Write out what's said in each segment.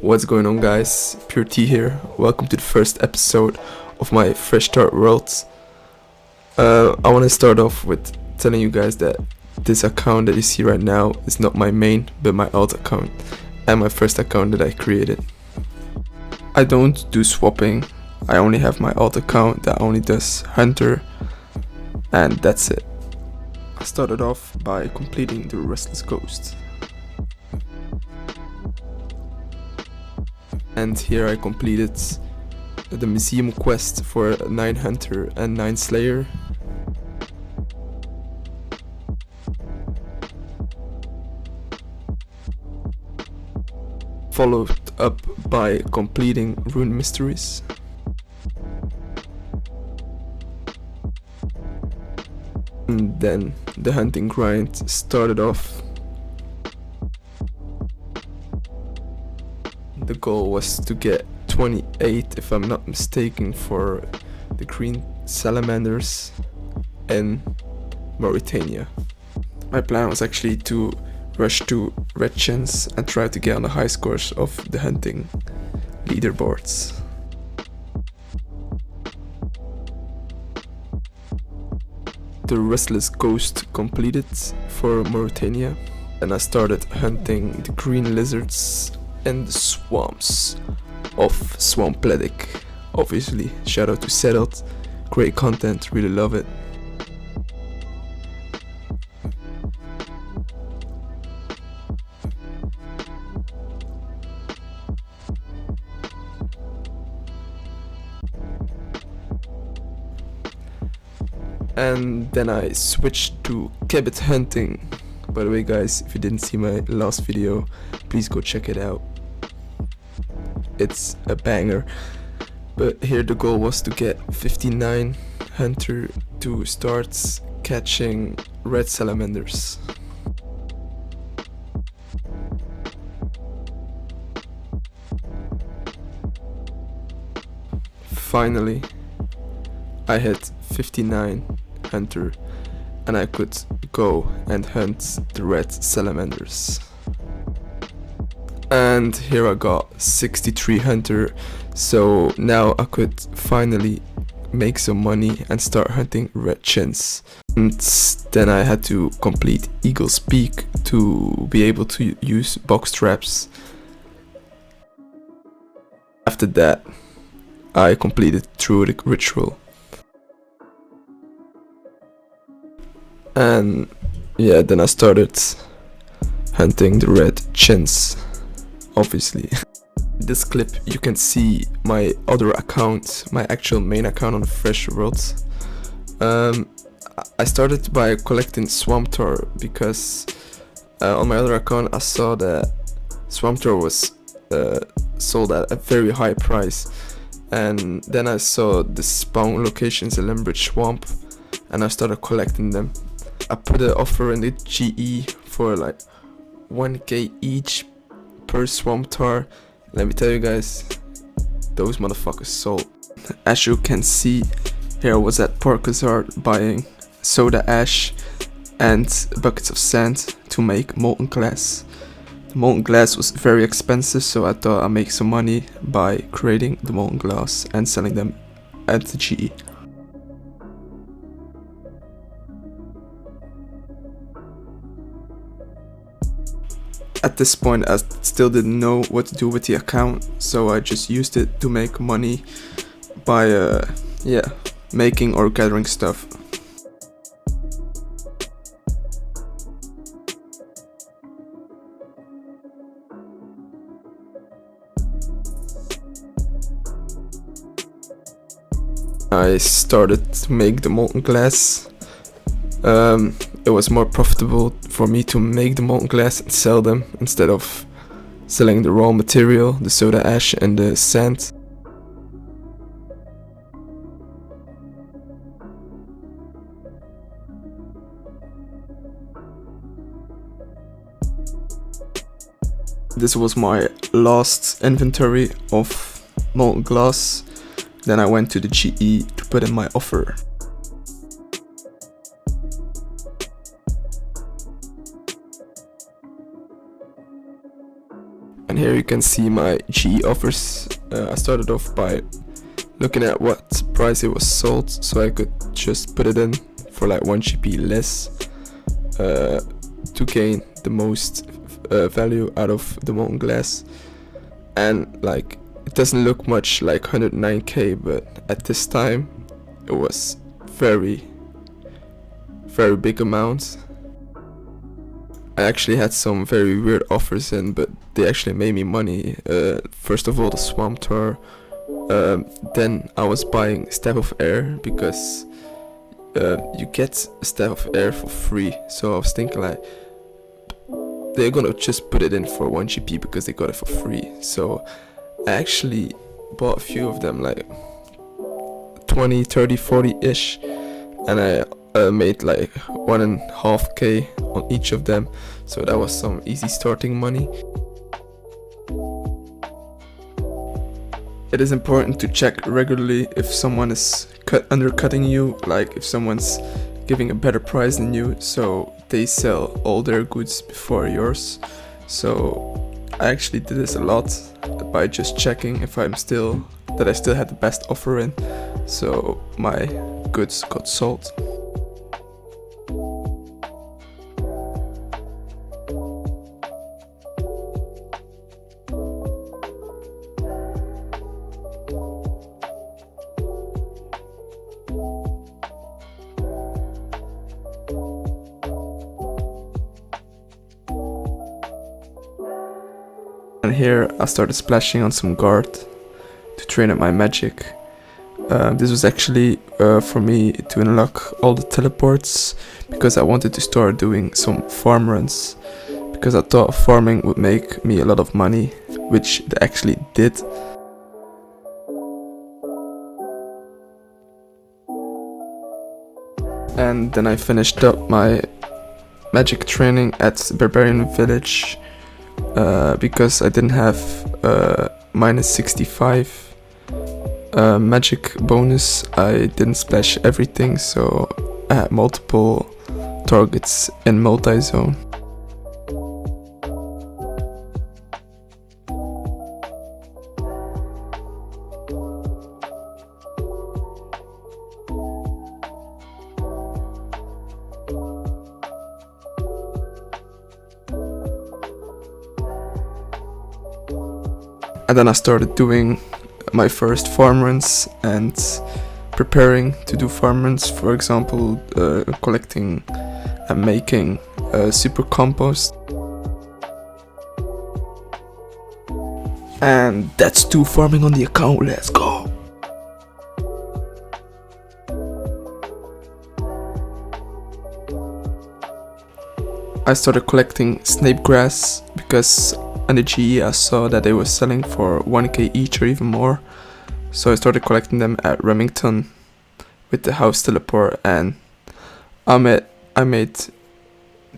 What's going on, guys? Pure T here. Welcome to the first episode of my Fresh Start World. I want to start off with telling you guys that this account that you see right now is not my main, but my alt account and my first account that I created. I don't do swapping. I only have my alt account that only does Hunter, and that's it. I started off by completing the Restless Ghost. And here I completed the museum quest for 9 Hunter and 9 Slayer. Followed up by completing Rune Mysteries. And then the hunting grind started off. The goal was to get 28, if I'm not mistaken, for the green salamanders in Mauritania. My plan was actually to rush to red chins and try to get on the high scores of the hunting leaderboards. The Restless Ghost completed for Mauritania, and I started hunting the green lizards in the swamps of Swampledic. Obviously, shout out to Settled, great content, really love it. And then I switched to Kebbit hunting. By the way, guys, if you didn't see my last video, please go check it out. It's a banger. But here the goal was to get 59 Hunter to start catching red salamanders. Finally, I hit 59 Hunter and I could go and hunt the red salamanders. And here I got 63 Hunter, so now I could finally make some money and start hunting red chins. And then I had to complete Eagle's Peak to be able to use box traps. After that, I completed Druidic Ritual. And yeah, then I started hunting the red chins, obviously. In this clip you can see my other account, my actual main account on the Fresh World. I started by collecting Swamp Tar because on my other account I saw that Swamp Tar was sold at a very high price, and then I saw the spawn locations in Lembridge Swamp and I started collecting them. I put an offer in the GE for like 1k each per Swamp Tar. Let me tell you guys, those motherfuckers sold. As you can see, here I was at Parkazard buying soda ash and buckets of sand to make molten glass. The molten glass was very expensive, so I thought I'd make some money by creating the molten glass and selling them at the GE. At this point I still didn't know what to do with the account, so I just used it to make money by making or gathering stuff. I started to make the molten glass. It was more profitable for me to make the molten glass and sell them instead of selling the raw material, the soda ash and the sand. This was my last inventory of molten glass. Then I went to the GE to put in my offer. And here you can see my G offers. I started off by looking at what price it was sold, so I could just put it in for like 1 GP less to gain the most value out of the molten glass. And like, it doesn't look much like 109k, but at this time it was very big amount. I actually had some very weird offers in, but they actually made me money. First of all, the Swamp Tour. Then I was buying Step of Air because you get a Step of Air for free. So I was thinking like, they're gonna just put it in for 1 GP because they got it for free. So I actually bought a few of them, like 20, 30, 40-ish. And I made like 1.5k on each of them, so that was some easy starting money. It is important to check regularly if someone is undercutting you, like if someone's giving a better price than you, so they sell all their goods before yours. So I actually did this a lot by just checking if I still had the best offer in, so my goods got sold. And here I started splashing on some guard to train up my magic. This was actually for me to unlock all the teleports, because I wanted to start doing some farm runs, because I thought farming would make me a lot of money, which it actually did. And then I finished up my magic training at Barbarian Village. Because I didn't have minus 65 magic bonus, I didn't splash everything, so I had multiple targets in multi-zone. And then I started doing my first farm runs and preparing to do farm runs, for example, collecting and making super compost. And that's 2 farming on the account, let's go! I started collecting snape grass because on the GE I saw that they were selling for 1k each or even more, so I started collecting them at Remington with the house teleport, and I made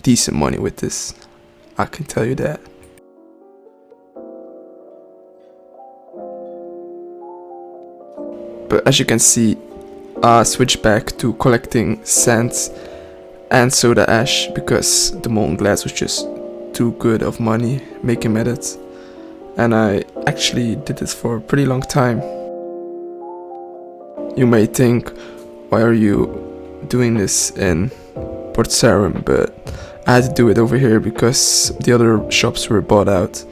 decent money with this, I can tell you that. But as you can see, I switched back to collecting sand and soda ash because the molten glass was just too good of money making methods, and I actually did this for a pretty long time. You may think, why are you doing this in Port Sarim? But I had to do it over here because the other shops were bought out.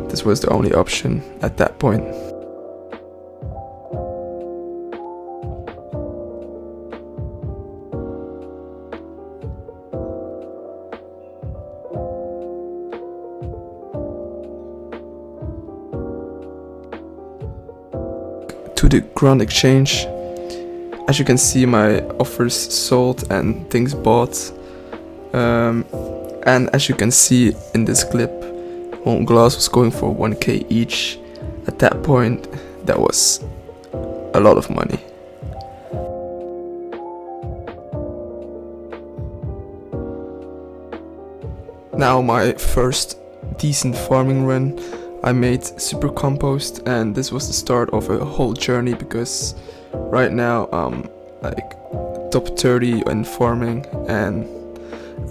This was the only option at that point. To the Grand Exchange. As you can see, my offers sold and things bought. And as you can see in this clip, molten glass was going for 1k each. At that point, that was a lot of money. Now my first decent farming run, I made super compost, and this was the start of a whole journey because right now I'm like top 30 in farming and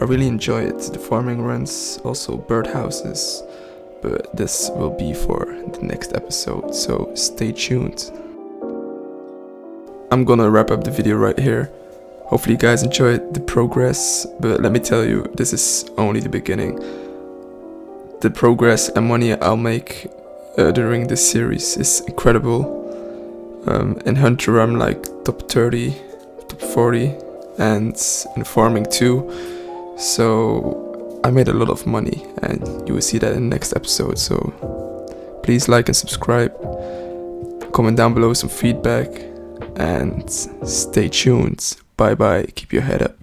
I really enjoy it. The farming runs, also birdhouses, but this will be for the next episode, so stay tuned. I'm gonna wrap up the video right here. Hopefully you guys enjoyed the progress, but let me tell you, this is only the beginning. The progress and money I'll make during this series is incredible. In Hunter I'm like top 30, top 40, and in farming too. So I made a lot of money, and you will see that in the next episode. So please like and subscribe, comment down below some feedback, and stay tuned. Bye bye, keep your head up.